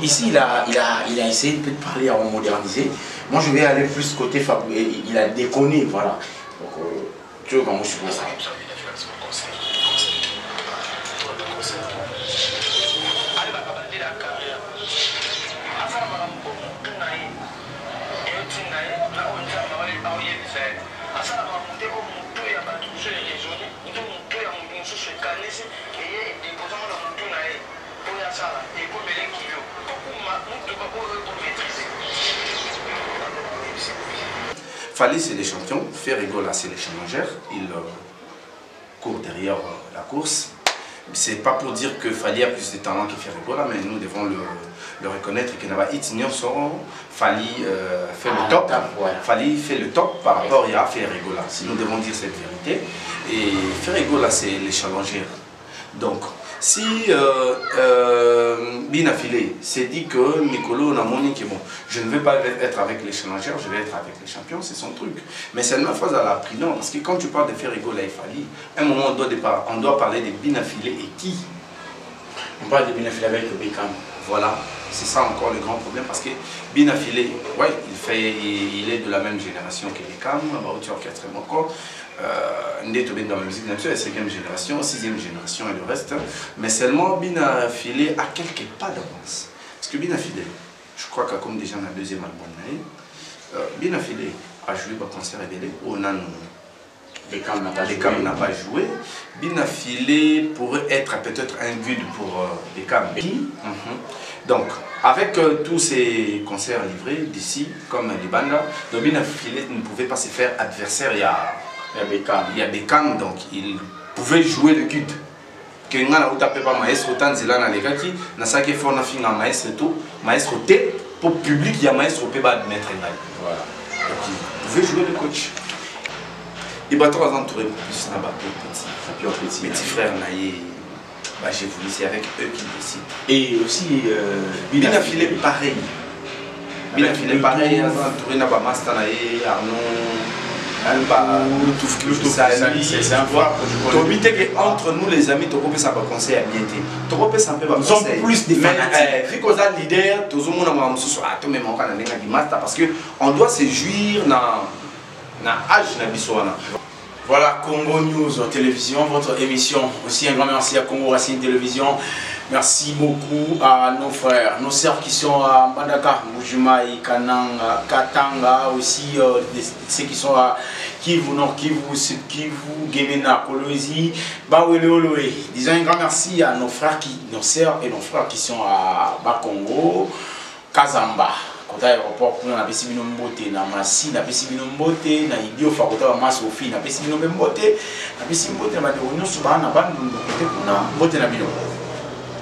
ici, il a essayé de parler à moderniser. Moi, je vais aller plus côté Fabrice. Il a déconné, voilà. Donc, tu vois comment je suis ça. Fali, c'est les champions, Ferregola, c'est les challengers, ils courent derrière la course. C'est pas pour dire que Fali a plus de talent que Ferregola, mais nous devons le reconnaître que Fali fait le top. Fali fait le top par rapport à Ferregola. Si nous devons dire cette vérité. Et Ferregola, c'est les challengers. Donc, si Binafile s'est dit que Nicolo Namoni, que bon, je ne vais pas être avec les challengers, je vais être avec les champions, c'est son truc. Mais c'est une fois à la pris non, parce que quand tu parles de Ferregola et Fali, à un moment on doit parler de Binafile et qui? On parle de Binafile avec le Beckham. Voilà, c'est ça encore le grand problème, parce que Binafile, ouais, il est de la même génération que Beckham, tu orchestre encore. Dans la musique, bien sûr, la 5e génération, 6e génération et le reste. Mais seulement Binafile a quelques pas d'avance. Parce que Binafile, je crois que comme déjà dans le 2e album, Binafile a joué au concert révélé au Nanou. Beckham n'a pas joué. Binafile pourrait être peut-être un guide pour Beckham. Donc, avec tous ces concerts livrés d'ici, comme les bandes, Binafile ne pouvait pas se faire adversaire. Il y a Beckham, donc il pouvait jouer le guide. Que nous avons tapé par maestro Tanzila na lekaki, na saki fort na finga maestro tout, maestro T pour le public, il y a maestro P ba admettre voilà. Donc il pouvait jouer le coach. Il va 3 ans entouré plus na bateau petit frère naïe. Bah j'ai voulu c'est avec eux qu'ils décident. Et aussi Binafile pareil. Binafile pareil, entouré na ba master naïe Arnaud. C'est un voix. Entre nous les amis, tu peux ça pas conseil à bien dire. Nous sommes plus des fanatiques. Vu qu'on a le leader, tout le monde a parce que on doit se jouir dans l'âge de Bissouana. Voilà, Congo News Télévision, votre émission. Aussi un grand merci à Congo Racine Télévision. Merci beaucoup à nos frères, nos sœurs qui sont à Mbandaka, Mbujimaï, Kananga, Katanga, aussi ceux qui sont à Kivu, Nord Kivu, Sud Kivu, Gemena, Kolwezi, Baweleoloe. Disons un grand merci à nos frères, nos sœurs et nos frères qui sont à Bakongo, Kazamba. Quand aéroport pour na pesi bino mbote na masi na pesi bino mbote na ibio fa kota ba masofi na pesi bino mbote na pesi mbote na bande nyonso ba na bandu mbote kuna mbote na bino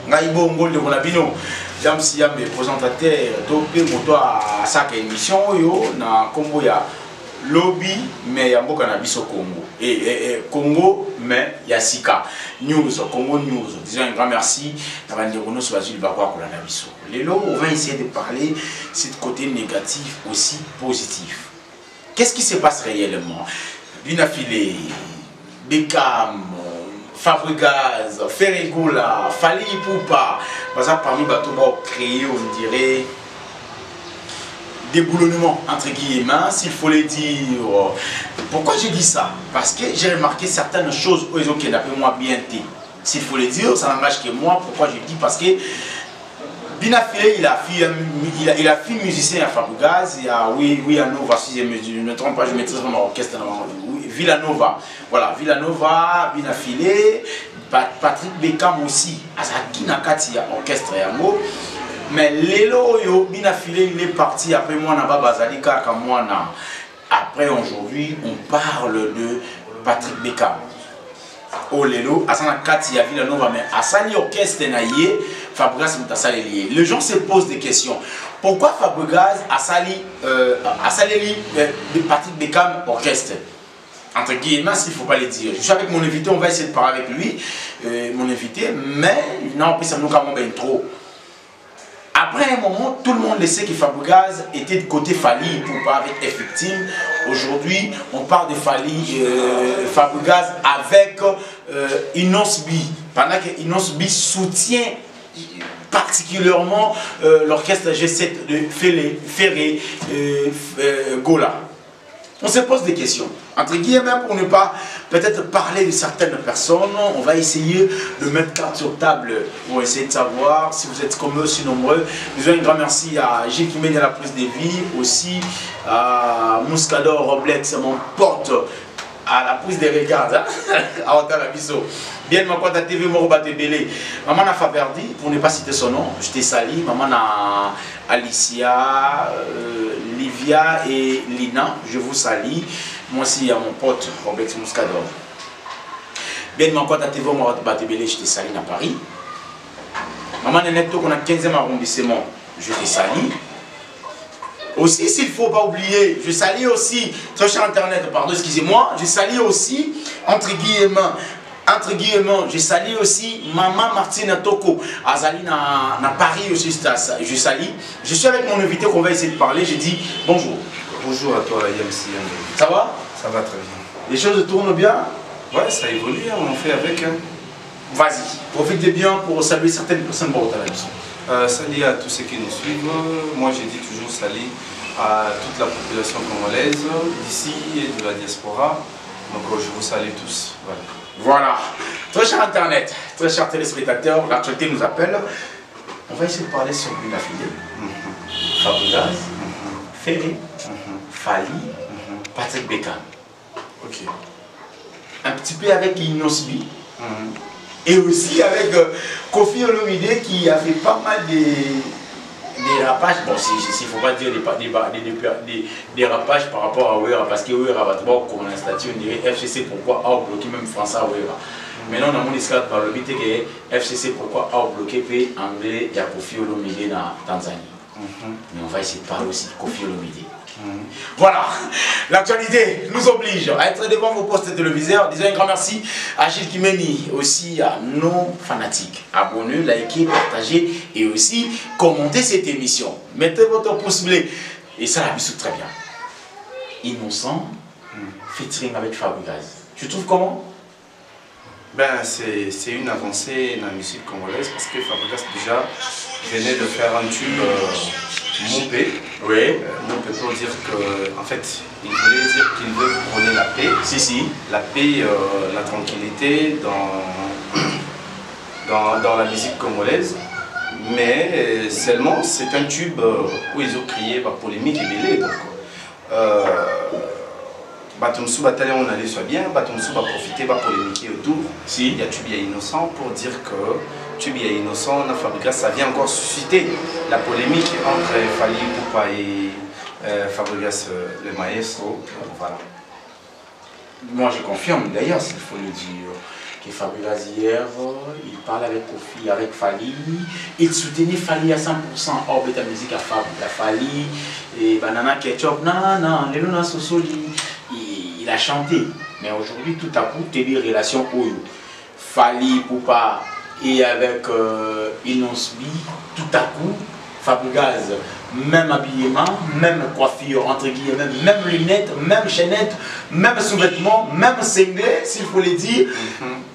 ngai bongo de na bino James Yambe présentateur topé moto à chaque émission yo na kombo ya lobby mais ya mboka na biso Congo et Congo mais ya Sika News Congo News. Disons un grand merci na bande nyonso bazuli ba kwa na biso. Lélo, on va essayer de parler de ce côté négatif aussi positif. Qu'est-ce qui se passe réellement? Binafile, Beckham, Fabregas, Ferregola, Fali Poupa, parmi bateaux créer, on dirait, déboulonnement entre guillemets, s'il faut le dire. Pourquoi je dis ça? Parce que j'ai remarqué certaines choses où ils ont kidnappé moi bien été. S'il faut le dire, ça n'engage que moi. Pourquoi je dis? Parce que Binafile, il a fait musicien à Fabregas, il y a Villanova, si je ne me trompe pas, je maîtrise mon orchestre, Villanova. Voilà, Villanova, Binafile, Patrick Beckham aussi, Azaki Nakati, orchestre Yango. Mais Lelo, Binafile, il est parti après moi, Naba Bazalika, après aujourd'hui, on parle de Patrick Beckham. Oh Lelo, Asana Kati, Villanova, mais Asani orchestre naïe. Fabregas Moutassaleli. Les gens se posent des questions. Pourquoi Fabregas a sali Patrick Beckham orchestre? Entre guillemets, s'il ne faut pas le dire. Je suis avec mon invité, on va essayer de parler avec lui, mon invité, mais non, puis ça nous camombe trop. Après un moment, tout le monde le sait que Fabregas était de côté Fali pour pas avec Effectime. Aujourd'hui, on parle de Fali, Fabregas avec Inosbi. Pendant que Inosbi soutient particulièrement l'orchestre G7 de Ferré Gola. On se pose des questions. Entre guillemets, pour ne pas peut-être parler de certaines personnes, on va essayer de mettre carte sur table pour essayer de savoir si vous êtes comme eux, si nombreux. Nous avons un grand merci à Gilles qui mène à la prise de vie, aussi à Mouscador Roblex, mon pote, à la prise des regards, à Otala Bisso. Bien, ma pote à TV Moroba Tebele. Maman a Faberdi, pour ne pas citer son nom, je t'ai sali. Maman a Alicia, Livia et Lina, je vous salue. Moi aussi, à mon pote Roblex Mouscador. Bien, ma pote à TV Moroba Tebele, je t'ai sali à Paris. Maman Neneto, qu'on a 15e arrondissement, je t'ai sali. Aussi, s'il ne faut pas oublier, je salue aussi, très cher Internet, pardon, excusez-moi, je salue aussi, entre guillemets, je salue aussi Maman Martine Toko, Azali na Paris aussi, je salue. Je suis avec mon invité qu'on va essayer de parler, je dis bonjour. Bonjour à toi, Yamsi. Ça va? Ça va très bien. Les choses tournent bien? Ouais, ça évolue, on fait avec. Hein. Vas-y, profitez bien pour saluer certaines personnes pour votre émission. Salut à tous ceux qui nous suivent. Moi, j'ai dit toujours salut à toute la population congolaise d'ici et de la diaspora. Donc, je vous salue tous. Voilà. Très cher Internet, très chers téléspectateurs, l'actualité nous appelle. On va essayer de parler sur Bina Filé, Fabregas, Ferré, Fali, Patrick Beckham. Ok. Un petit peu avec Inosbi. Et aussi avec Kofi Olomide qui a fait pas mal des rapages. Bon, s'il ne faut pas dire des rapages par rapport à Ouera, parce que Ouera va d'abord comme un statut, on dirait FCC pourquoi a bloqué même Français à Ouera. Maintenant, on a mon escalade par le but que FCC pourquoi a bloqué pays anglais et Kofi Olomide dans Tanzanie. Mais on va essayer de parler aussi de Kofi Olomide. Voilà, l'actualité nous oblige à être devant vos postes téléviseurs. Disons un grand merci à Gilles Kimeni, aussi à nos fanatiques. Abonnez, likez, partagez et aussi commentez cette émission. Mettez votre pouce bleu et ça la bisou très bien. Innocent, featuring avec Fabregas. Tu trouves comment? Ben, c'est une avancée dans la musique congolaise parce que Fabregas déjà venait de faire un tube Mompé. Oui. Mompé pour dire que, en fait, il voulait dire qu'il veut prôner la paix. Si. La paix, la tranquillité dans la musique congolaise. Mais seulement, c'est un tube où ils ont crié polémique et belé. Donc, Batumsu Batalé, on allait soit bien, Batumsu va profiter, va polémiquer autour. Si. Il y a Tubia Innocent pour dire que Tubia Innocent, Fabregas, ça vient encore susciter la polémique entre Fali Poupa et Fabregas, le maestro. Voilà. Moi je confirme d'ailleurs, s'il faut le dire, que Fabregas hier, il parle avec Kofi, avec Fali, il soutenait Fali à 100%, hors de la musique à Fab, la Fali, et Banana Ketchup, non, les Luna Sosoli. Il a chanté, mais aujourd'hui tout à coup, tu as des relations où Fali Poupa et avec Inosbi, tout à coup, Fabregas, même habillement, même coiffure, entre guillemets, même lunettes, même chaînettes, même sous-vêtements, même cinglé, s'il faut le dire,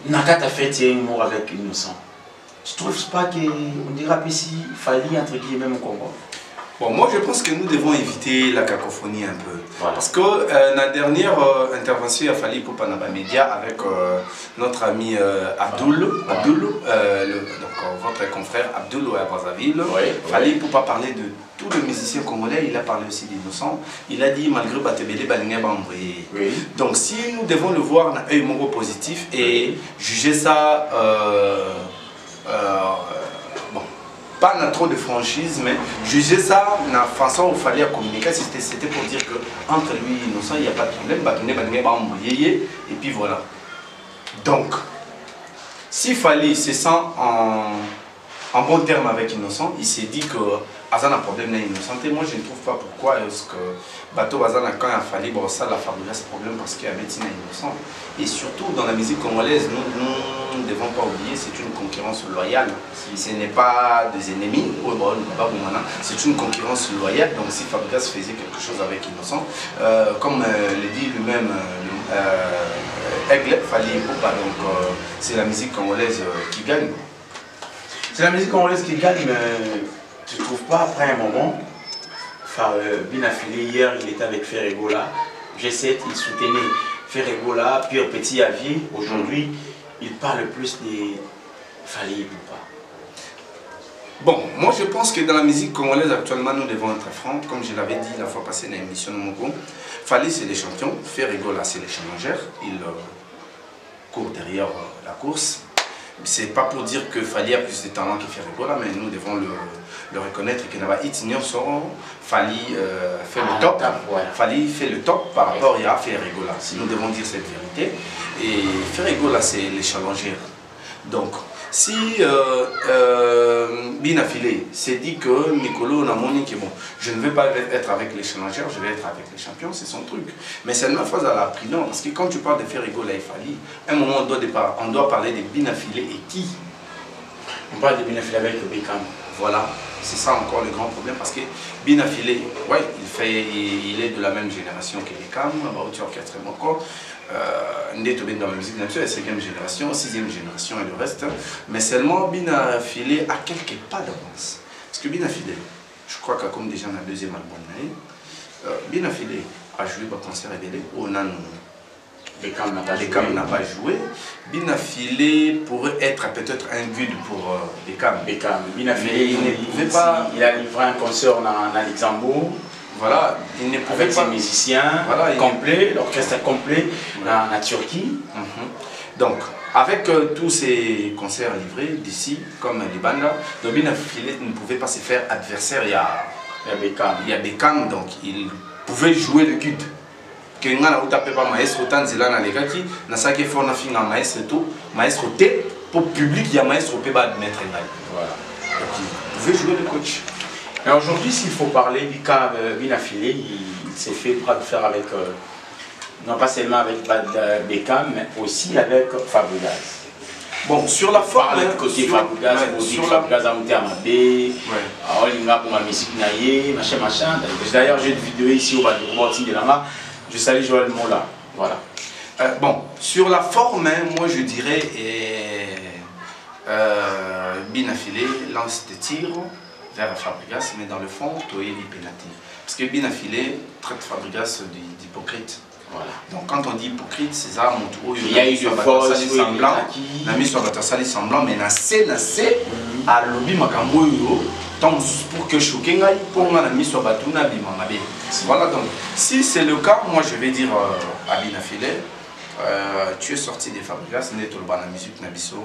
Nakata fait un humour avec Innocent. Tu ne trouves pas qu'on dira ici, Fali, entre guillemets, au Congo? Bon, moi je pense que nous devons éviter la cacophonie un peu. Voilà. Parce que la dernière intervention, il a fallu pour Panama Média avec notre ami Abdoul, votre confrère Abdoul à Brazzaville. Il fallait pour pas parler de tous les musiciens congolais, il a parlé aussi d'Innocent. Il a dit malgré Batebele, Balinga Bambri. Donc si nous devons le voir d'un œil moro positif et juger ça. Bon. Pas trop de franchise, mais juger ça dans la façon où il fallait communiquer, c'était pour dire que entre lui et Innocent, il n'y a pas de problème, et puis voilà. Donc, s'il fallait se sent en bon terme avec Innocent, il s'est dit que Azan a un problème avec Innocent. Moi, je ne trouve pas pourquoi est-ce que Bateau Azan a quand il a fallu bon, ça, la Fabregas ce problème parce qu'il y a médecine à Innocent. Et surtout dans la musique congolaise, nous ne devons pas oublier, c'est une concurrence loyale. Ce n'est pas des ennemis, c'est une concurrence loyale. Donc si Fabregas faisait quelque chose avec Innocent, comme le dit lui-même Aigle, fallait pas. Donc c'est la musique congolaise qui gagne. C'est la musique congolaise qui gagne, mais tu ne trouves pas après un moment? Enfin, bien affilé, hier, il était avec Ferregola. G7, il soutenait Ferregola, Pierre Petit Avier. Aujourd'hui, il parle plus des Fally Ipupa. Bon, moi je pense que dans la musique congolaise actuellement, nous devons être francs. Comme je l'avais dit la fois passée dans l'émission de Mogo, Fally c'est les champions, Ferregola c'est les challengers. Ils courent derrière la course. C'est pas pour dire que Fally a plus de talent que Ferregola, mais nous devons le reconnaître que là-bas, Fally fait le top. Ouais. Fally fait le top par rapport à Ferregola. Si nous devons dire cette vérité. Et Ferregola, c'est les challengers. Donc, si Binafilé s'est dit que Nicolo Namoni, qui bon, je ne vais pas être avec les challengers, je vais être avec les champions, c'est son truc. Mais c'est une phase à la prudence, parce que quand tu parles de Ferregola et Fally, à un moment on doit parler de Binafilé et qui? On parle de Binafilé avec Bekam. Voilà, c'est ça encore le grand problème, parce que Binafilé, ouais, il est de la même génération que Bekam, Baouti Orchestre et Moko. Ndeto Ben dans la musique nationale, 5e génération, 6e génération et le reste. Mais seulement Binafilé a quelques pas d'avance. Parce que Binafilé, je crois que comme déjà dans le deuxième album, Binafilé a joué au concert révélé au Nanou. Bekam n'a pas joué. Binafilé pourrait être peut-être un guide pour Bekam. Binafilé, il ne pouvait pas. Il a livré un concert à Luxembourg. Voilà, il ne pouvait avec pas. ses musiciens, voilà, l'orchestre complet en Turquie. Donc, avec tous ces concerts livrés d'ici, comme les bandes, Binafilé ne pouvait pas se faire adversaire. Il y a Bekam, donc il pouvait jouer le guide. Que nga na pas maestro tanzela na lekaki na saki fort na finga maestro T pour public il y a maestro pe ba admettre ngai. Voilà. Donc il pouvait jouer le coach. Et aujourd'hui, s'il faut parler du cas Binafilé, il s'est fait bras de fer avec, non pas seulement avec Bekam, mais aussi avec Fabregas. Bon, sur la forme, côté Fabregas, Fabregas a monté à Mabé, Olinga pour ma musique naïe, machin. D'ailleurs, j'ai une vidéo ici au bas de Robertine de Lama. Je salue Joël Mola. Voilà. Bon, sur la forme, moi je dirais Binafilé lance des tirs vers Fabregas, mais dans le fond, tu es pénalité. Parce que Binafilé traite Fabregas d'hypocrite. Voilà. Donc quand on dit hypocrite, c'est ça, il y a eu de force, semblant, la mise sur la semblant, mais nassé, à lobby makambo pour que choquer pour la mise sur batuna bimamabe. Voilà, donc si c'est le cas, moi je vais dire à Binafilé, tu es sorti des Fabregas, n'est pas la musique nabiso,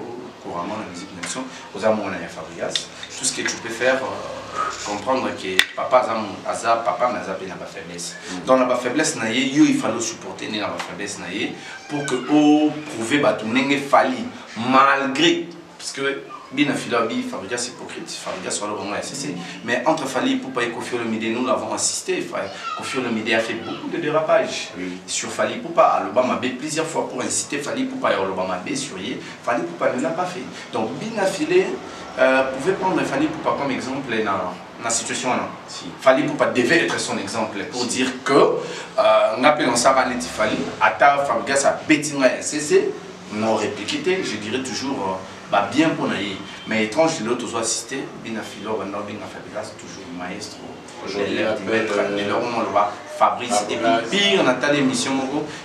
couramment la musique nabiso, aux amours de Fabregas. Tout ce que tu peux faire, comprendre que papa n'a pas faiblesse. Dans la faiblesse, il fallait supporter la faiblesse pour que prouver que Fally malgré parce que Binafilé Fabregas hypocrite, Fabregas soit le bon SCC. Mais entre Fally Ipupa et Koffi Olomide, nous l'avons assisté. Koffi Olomide a fait beaucoup de dérapages sur Fally Ipupa. Alobama B plusieurs fois pour inciter Fally Ipupa et Alobama B sur Yé. Fally Ipupa ne l'a pas fait. Donc Binafilé pouvait prendre Fally Ipupa comme exemple dans la situation. Fally Ipupa devait être son exemple pour dire que n'appelons ça Vanetti Fally, Ata Fabregas a bétinga SCC, non répliqué, je dirais toujours. Bien pour nous, mais étrange de l'autre soit assisté, Binafilé, Fabregas, toujours maestro. Aujourd'hui, Fabrice et puis pire, on a telle émission,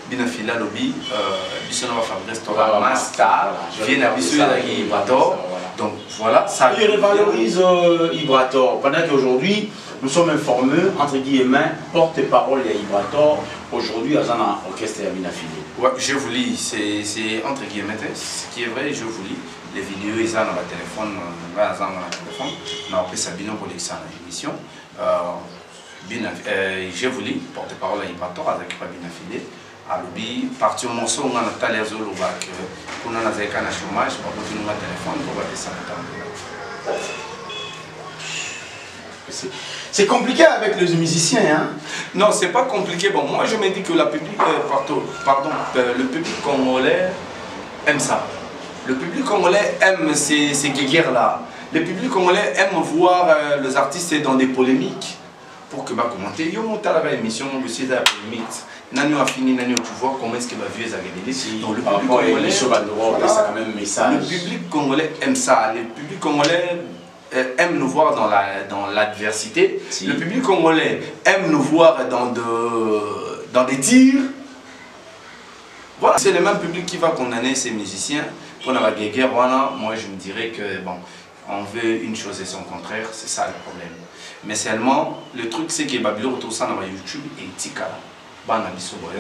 Binafilé lobby, Bissonova Fabrice, Tora Master, vient à Bissonova Ibrator. Donc voilà, ça. Il revalorise Ibrator. Pendant qu'aujourd'hui, nous sommes informés, entre guillemets, porte-parole de Ibrator, aujourd'hui, à un orchestre à Binafilé. Ouais, je vous lis, c'est entre guillemets, ce qui est vrai, je vous lis. Les vidéos, ils ont dans le téléphone, on a appelé Sabino pour l'émission. Je vous lis, porte-parole à Ibrator avec Binafilé. À l'objet, partir au morceau, on a Natalia Zolovac, pour nous, on a un chômage, pour continuer le téléphone, pour voir ça. C'est compliqué avec les musiciens, hein? Non, c'est pas compliqué. Bon, moi je me dis que le public congolais aime ça. Le public congolais aime ces guerres-là. Le public congolais aime voir les artistes dans des polémiques pour que commenter. Yo monte à la émission, aussi la polémique. Nani a fini, Nani, tu vois comment est-ce que ma vie est agréée. Donc le public congolais, quand même message. Le public congolais aime ça. Le public congolais aime nous voir dans l'adversité. Si. Le public congolais aime nous voir dans des tirs. Voilà. C'est le même public qui va condamner ces musiciens pour la guerre. Voilà. Moi, je me dirais que bon, on veut une chose et son contraire. C'est ça le problème. Mais seulement, le truc, c'est que Babylon retourne ça dans YouTube et Tika.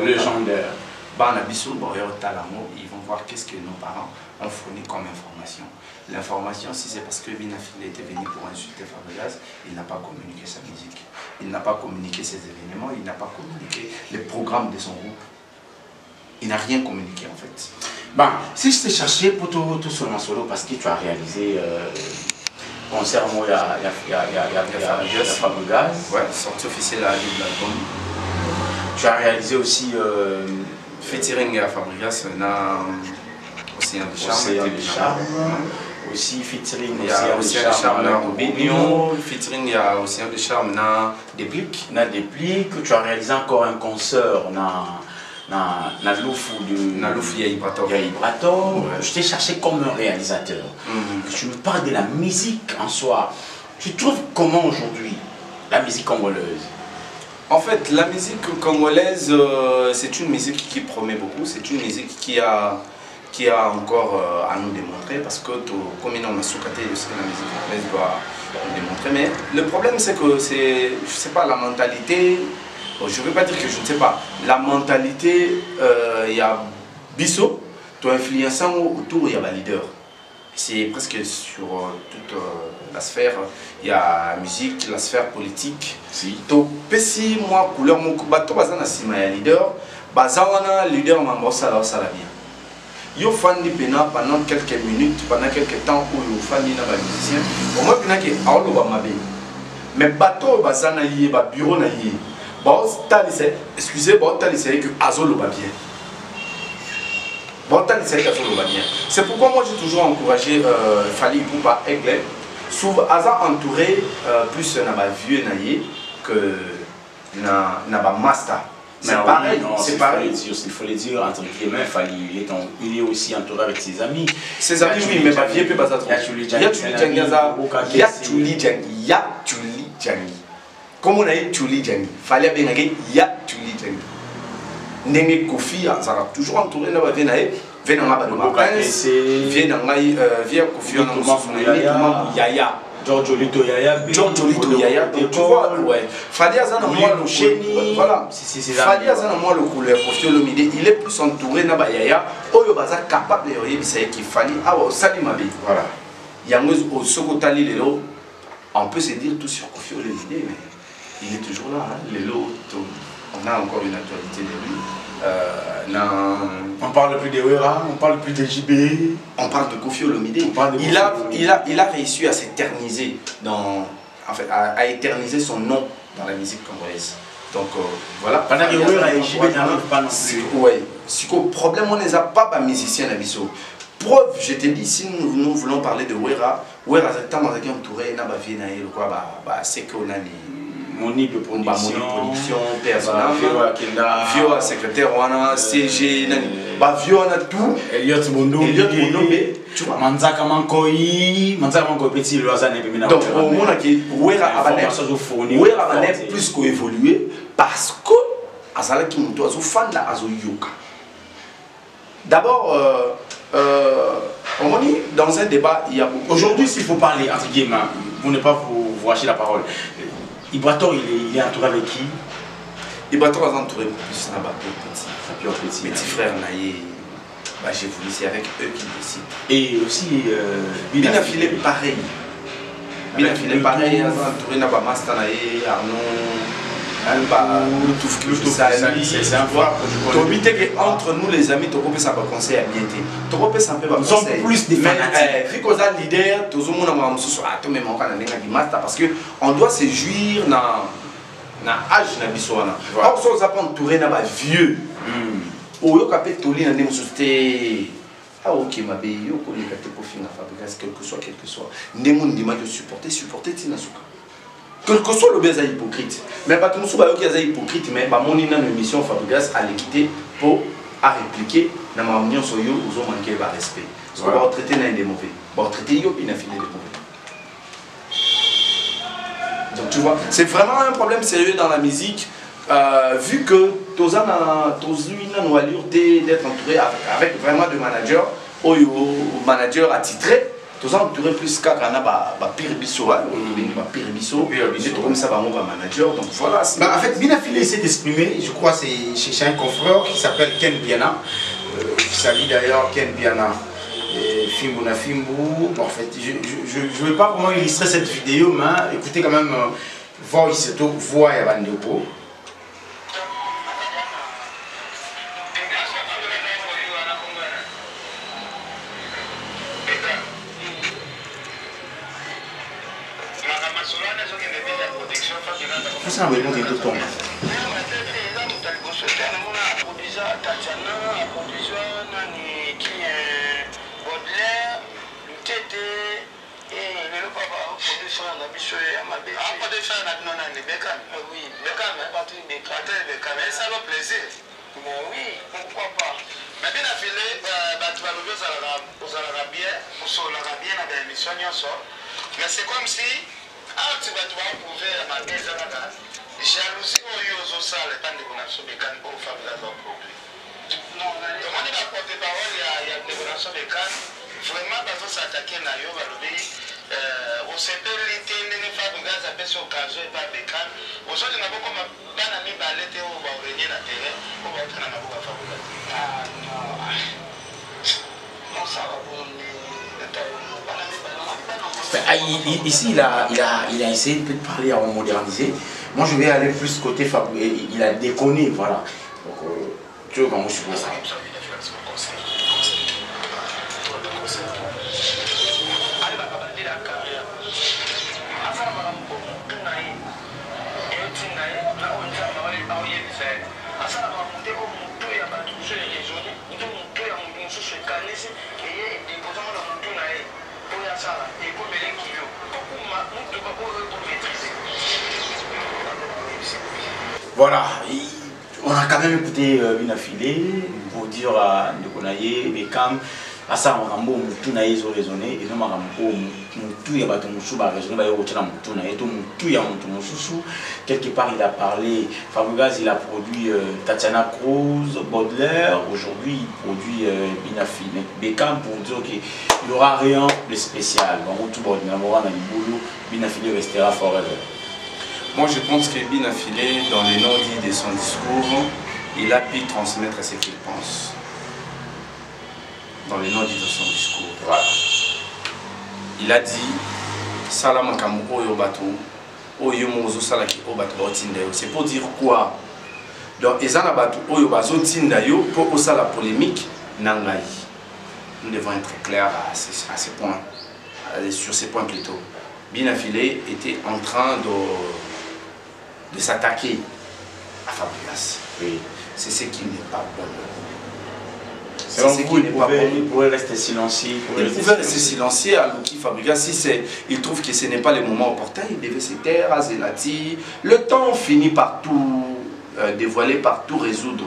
Légendaire. Ils vont voir qu'est-ce que nos parents ont fourni comme information. L'information, si c'est parce que Binafile était venu pour insulter Fabregas, il n'a pas communiqué sa musique. Il n'a pas communiqué ses événements, il n'a pas communiqué les programmes de son groupe. Il n'a rien communiqué en fait. Bon, si je t'ai cherché pour tout seulement solo, parce que tu as réalisé concert moi il y a Fabregas. Ouais, sortie officielle à l'album. Tu as réalisé aussi featuring à Fabregas, on a Océan de Charme. Aussi featuring il y a Océan de Charme dans Robinho. Featuring il y a Océan de Charme dans Déplique. Tu as réalisé encore un concert na Loufou Yahibrator. Ouais. Je t'ai cherché comme un réalisateur. Que tu me parles de la musique en soi. Tu trouves comment aujourd'hui la musique congolaise? En fait, la musique congolaise, c'est une musique qui promet beaucoup. C'est une musique qui a encore à nous démontrer. Parce que comme on a sous-caté, la musique congolaise doit nous démontrer. Mais le problème, c'est que c'est, je sais pas, la mentalité. Je ne veux pas dire que je ne sais pas. La mentalité, il y a Bisso, tu as influencé autour, il y a un leader. C'est presque sur toute la sphère, il y a la musique, la sphère politique. Si. Donc, si moi, couleur, mon bateau, il y a un leader, leader m'a ça la bien. Yo fandi pena pendant quelques minutes, pendant quelques temps où yo fandi na ba musicien. Au moins pena que aolo ba mabe. Mais bateau bazana yé ba bureau na yé. Bon, excusez, bon, que Azolo va bien. Bon, Azolo va bien. C'est pourquoi moi j'ai toujours encouragé Fali Poupa Aigle, sous Aza entouré plus n'a pas vieux naïe que n'a pas master. C'est pareil, c'est pareil. Il faut le dire entre guillemets, Fali, il est aussi entouré avec ses amis. Ses amis, oui, mais pas vieux, pas ça trop. Il y a Tuli Djangi. Comme on a dit Tuli Djangi, fallait bien qu'il y a Tuli Djangi. N'engé Kofi, ça a toujours entouré la Venae, Venanga Badomakens, via Kofi, Yaya. Giorgio Lito Yaya, tu vois, ouais. Fadi Azana, moi le génie, voilà. Fadi Azana, moi le couleur, Kofi Olomide, il est plus entouré na Yaya, Oyo Baza capable de réaliser ça qui fallait, ah, Salimabi, voilà. Yangos au Sokotali Lelo, on peut se dire tout sur Kofi Olomide, mais il est toujours là, hein. Lelo, on a encore une actualité de lui. On parle plus de Wera, on parle plus de JB. On parle de Kofi Olomide. Il a réussi à s'éterniser en fait, à éterniser son nom dans la musique congolaise. Donc voilà. Pendant que Wera et JB n'arrivent pas non plus. Oui. Si le problème, on n'est pas musicien à Bisso. Preuve, je te dis, si nous voulons parler de Wera, Wera c'est tant que entouré, n'a pas vu c'est qu'on a les Moni de production, personnel, Vio secrétaire, CG, Vio a tout. Elliot Mondo, tu vois. Manzaka Mankoyi petit le hasard n'est pas. Donc au moins Wera a plus qu'évolué parce que Azala qui monte à fan la Azoyoka. D'abord, dans un débat, il y a beaucoup. Aujourd'hui, s'il faut parler entre guillemets, pour ne pas vous hacher la parole. Ibrator, il est entouré avec qui? Ibrator est entouré plus petit frère Naïe. J'ai voulu, c'est avec eux qu'ils décident. Et aussi, Binafile pareil. Binafile pareil, ils sont entourés de Master Naïe, Arnaud, c'est un voix. Entre nous les amis, tu peux ça va conseil à bien dire. Tu peux ça peut nous sommes plus des fanatiques. Vu qu'on a leader, tout le monde a même parce que on doit se jouir dans l'âge na biswana. Or so ça pas entouré na ba vieux. Oyo kapé toli na ndemo société. Ah ok ma bé yo ko ni kapé pour finir Fabregas quel que soit. Ndemo ndima de supporter tina suka. Quel que soit le baiser hypocrite. Mais pas tout le monde qui est hypocrite, mais mon émission Fabregas a l'équité pour répliquer dans ma union sur eux, ils ont manqué de respect. Parce qu'on va traiter des mauvais. On va traiter eux, il a fini des mauvais. Donc tu vois, c'est vraiment un problème sérieux dans la musique, vu que tous nous allure d'être entouré avec vraiment des managers, ou managers attitrés. Tous entouré plus qu'à pire bisso, pire bisso, comme ça, manager. Donc voilà. En fait, Binafile s'est exprimé, je crois, c'est chez un confrère qui s'appelle Ken Biana. Je salue d'ailleurs Ken Biana. Fimbu na Fimbu. Bon, en fait, je ne vais pas vraiment illustrer cette vidéo, mais écoutez quand même, voice to voix et Bandepo. Ça va être tout tombe. Mais c'est comme si tu vas prouver à ma maison jalousie aux salles et pas de connexion de canne pour faire de la produit. Donc on est à porte-parole, il y a des connexions de canne. Vraiment, parce que s'attaquer à Yoba, au CP, les femmes de gaz appellent sur Kazo et pas de canne. Aujourd'hui, on a beaucoup de banani balette où on va réunir la terre, on va être dans la boue à favoriser. Ah non. Non, ça va pour nous. Ici, il a essayé de parler à moderniser. Moi, je vais aller plus côté Fabrice. Il a déconné, voilà. Donc, tu vois comment je suppose ça. Voilà, on a quand même écouté Binafile pour dire à Ndokonaye, Bekam, à ça, on a un bon Moutunaye, ils ont raisonné, et nous, on a un bon Moutou, a raisonné, quelque part, il a parlé, Fabregas, il a produit Tatiana Cruz, Baudelaire, aujourd'hui, il produit Binafile. Bekam pour dire qu'il n'y aura rien de spécial. Binafile restera forever. Moi, je pense que Binafile, dans les non-dits de son discours, il a pu transmettre ce qu'il pense. Dans les non-dits de son discours. Voilà. Il a dit Salam Kamu Oyobato, Oyomozo Salaki Obato Otindayo. C'est pour dire quoi? Donc, Ezanabatu Oyobazo Tindayo, pour ça la polémique, Nangaï. Nous devons être clairs à ces points, sur ces points plutôt. Binafile était en train de s'attaquer à Fabregas. Oui. C'est ce qui n'est pas bon. C'est ce qui n'est pas bon. Il pourrait rester silencieux. Il pouvait rester silencieux à Luki Fabregas. Si il trouve que ce n'est pas le moment opportun, il devait se taire à Zelati. Le temps finit par tout dévoiler, par tout résoudre.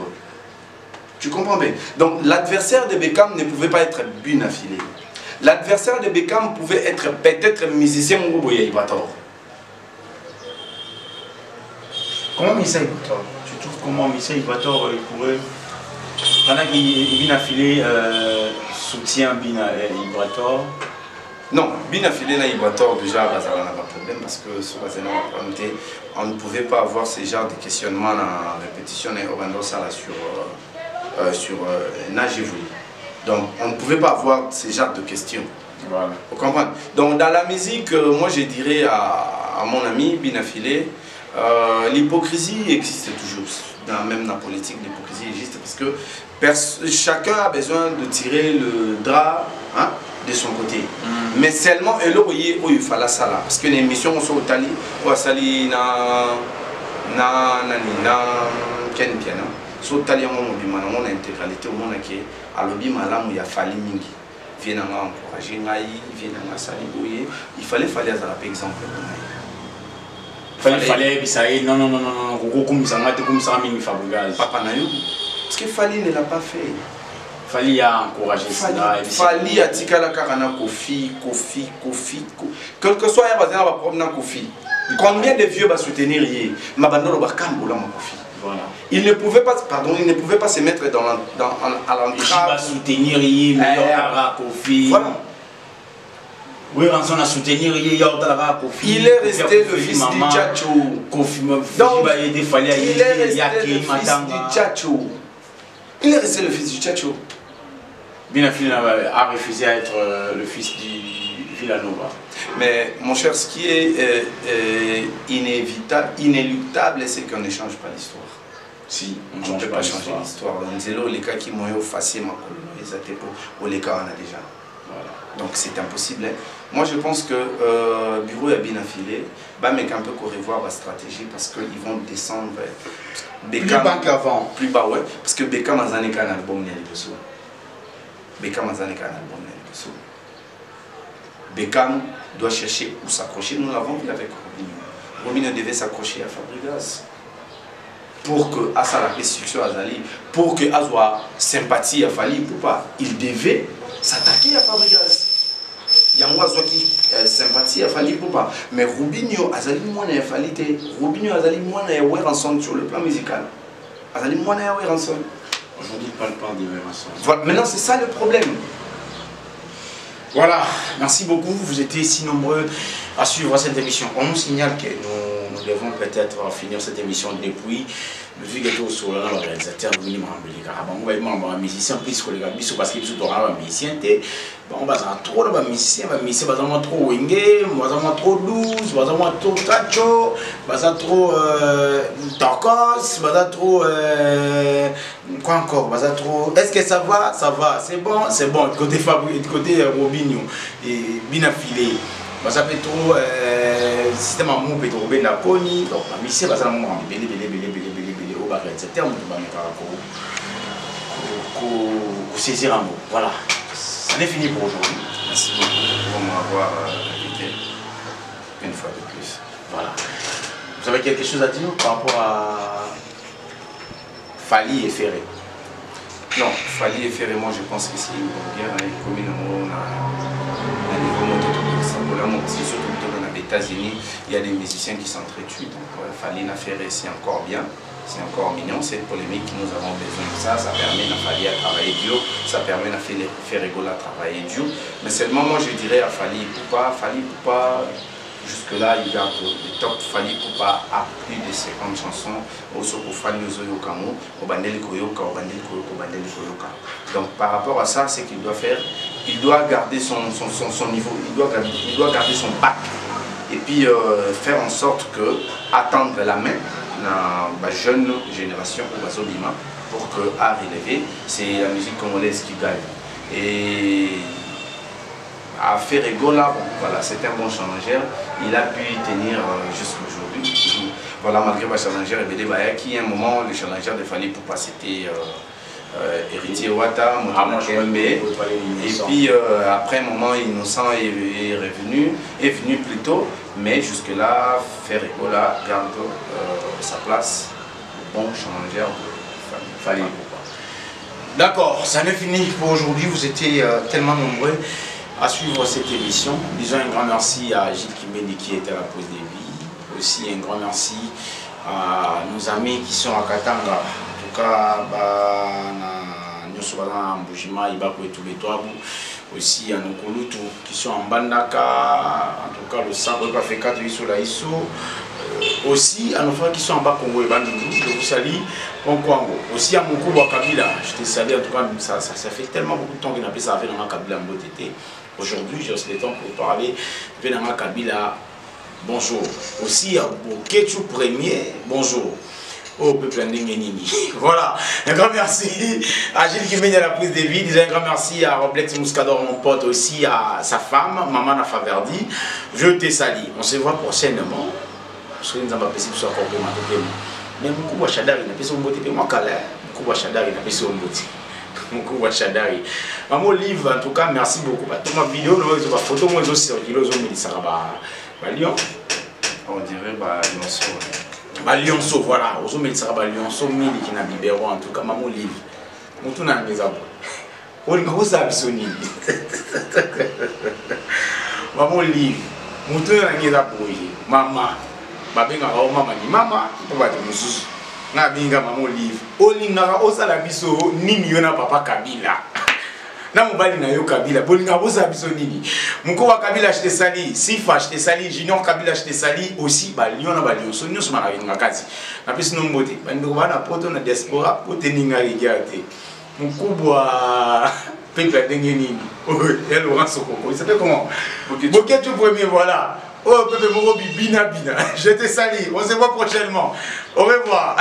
Tu comprends bien? Donc l'adversaire de Bekam ne pouvait pas être Binafile. L'adversaire de Bekam pouvait être peut-être musicien Mourouboya Ibator. Comment Missa Ibator? Tu trouves comment Missa Ibator pourrait... Pendant qu'il Binafile soutient Ibator? Non, Binafile na Ibator déjà n'a pas de problème parce que on ne pouvait pas avoir ce genre de questionnement en répétition et sur Najivou. Donc on ne pouvait pas avoir ce genre de questions. Voilà. Vous comprenez? Donc dans la musique, moi je dirais à mon ami Binafile, l'hypocrisie existe toujours. Même dans la politique, l'hypocrisie existe parce que chacun a besoin de tirer le drap de son côté. Mais seulement, il fallait ça là. Parce que l'émission, on s'est tali, on s'est tali na Ken Piana. So tali on a intégralité au monde qui a lobby malam il y a fallu mingi vient à encourager ngai vient à sali il fallait à la par exemple Fallait ça non comme ça mini Fabregas. Papa Nayo. Parce que Fali ne l'a pas fait. Fali a encouragé ça. Fali a tika la carana Kofi. Quel que soit un bazar va prendre Kofi. Combien de vieux va soutenir hier? Mabandolo va camboula mon Kofi. Voilà. Il ne pouvait pas se mettre à l'entrave. Il va soutenir hier, meilleur Kofi. Voilà. Oui, on a soutenir hier, il est resté le fils du Tchatcho. Donc, il est resté le fils du Tchatcho. Il est resté le fils du Tchatcho. Binafile a refusé à être le fils du Villanova. Mais mon cher, ce qui est inéluctable, c'est qu'on ne change pas l'histoire. Si, on ne peut pas changer l'histoire. Les cas qui m'ont effacé ma colonisation, pour les cas on a déjà. Voilà. Donc c'est impossible. Hein. Moi je pense que Bureau est bien affilé. Mais un peu qu'on revoit la stratégie parce qu'ils vont descendre. Plus bas qu'avant. Plus bas, ouais. Parce que Beckham a un album dessous. Beckham a un album dessous. Beckham doit chercher où s'accrocher. Nous l'avons vu avec Robinho. Robinho devait s'accrocher à Fabregas. Pour que Asa la succès à Zali, pour que Azwa sympathie à Fali Poupa, il devait s'attaquer à Fabregas. Il y a moi qui sympathie à Fali Poupa, mais Robinho Azali moi n'a Falité, Robinho Azali moi n'a ouais ensemble sur le plan musical. Azali moi n'a ouais ensemble. Aujourd'hui, il parle pas de même ensemble. Voilà, maintenant c'est ça le problème. Voilà, merci beaucoup. Vous étiez si nombreux à suivre cette émission. On nous signale que nous devons peut-être finir cette émission depuis le Vigato sur le réalisateur Louis Mambeli. Car on va être musicien plus que les gars, parce qu'ils sont musiciens. On va trop de musiciens, on va trop wingé, on va trop douce, on va trop cacho, on va trop torcos, on va trop quoi encore, on va trop. Est-ce que ça va? Ça va, c'est bon. Côté côté Robinho et bien affilé. Ça peut trop système à mon pétro ben la coni donc la mission va ça mon belé au barret etc. on va mettre à saisir un mot. Voilà, ça n'est fini pour aujourd'hui. Merci beaucoup pour m'avoir invité une fois de plus. Voilà, vous avez quelque chose à dire par rapport à Fali et Ferré? Non, Fali et Ferré, moi je pense que c'est une bonne guerre avec commune on a niveau monté surtout dans les États-Unis, il y a des musiciens qui s'entretuent. Donc Fali et Ferré, c'est encore bien, c'est encore mignon. Cette polémique, nous avons besoin de ça. Ça permet à Fali à travailler dur, ça permet à Ferré à travailler dur. Mais seulement, moi je dirais à Fali Poupa, jusque-là, il garde le top. Fali Poupa a plus de 50 chansons. Donc par rapport à ça, c'est qu'il doit faire, il doit garder son niveau, il doit garder son bac. Et puis faire en sorte que attendre la main la jeune génération au Bazobima pour que à relever, c'est la musique congolaise qui gagne. Et à Ferregola, voilà, c'est un bon challengeur. Il a pu tenir jusqu'aujourd'hui. Voilà, malgré le challenger et qui à un moment, le challenger de Fali Poupa c'était Héritier Ouattara, Kembe. Et puis après un moment, Innocent est venu plus tôt. Mais jusque-là, Ferregola garde sa place. Bon challenger de Fali Poupa. D'accord, ça n'est fini pour aujourd'hui. Vous étiez tellement nombreux à suivre cette émission. Disons un grand merci à Gilles Kimeni qui était à la pause des vies. Aussi un grand merci à nos amis qui sont à Katanga. En tout cas, nous sommes à Mbujima, Ibako et tous les toits. Aussi à nos Kolutu qui sont en Bandaka. En tout cas, le Sabo pas fait 4 sur la ISO. Aussi à nos frères qui sont en bas Congo et Bandundu. Je vous salue. Aussi à mon Kouba Kabila. Je te salue. En tout cas, ça fait tellement beaucoup de temps qu'il n'a pas ça fait dans ma Kabila en beauté. Aujourd'hui, j'ai aussi le temps pour parler de Venanga Kabila. Bonjour. Aussi à Ketchou Premier. Bonjour. Au peuple Ndengenini. Voilà. Un grand merci à Gilles qui mène à la prise de vie. Un grand merci à Roblex Mouscador, mon pote, aussi à sa femme, Maman Nafaverdi. Je te salue. On se voit prochainement. Parce que nous avons pas possible de encore mais beaucoup de Chadari n'a pas de moi beaucoup de Chadari n'a pas de beaucoup de Chadari. Mon livre, en tout cas, merci beaucoup. Toute ma vidéo, ma photo, moi aussi, je suis Lyon. On dirait bah Lionceau. Bah Lionceau, voilà. Aux hommes, il sera Lionceau, mille qui n'a biberon, en tout cas, maman livre. Moutou n'a mis à bout. On a absonné. Maman livre. Moutou n'a mis à bout. Maman. Babenga maman ni mama, il peut pas te mususu. Na binga maman livre. Olinga osala biso nini yona papa Kabila. Na mobali na yo Kabila, bolinga osala biso nini. Muko wa Kabila acheté sali, Sifa acheté sali, Junior Kabila acheté sali aussi ba liona ba lionso nyonso mara kazi. Na pesi no mbote. Bandoko bana poto na diaspora pote ninga rigate. Mukubwa peuple ndenge nini. Et Laurent Sokoko, il s'appelle comment? Boketu premier, voilà. Oh, Pepe Moro, bina. Je te salue. On se voit prochainement. Au revoir.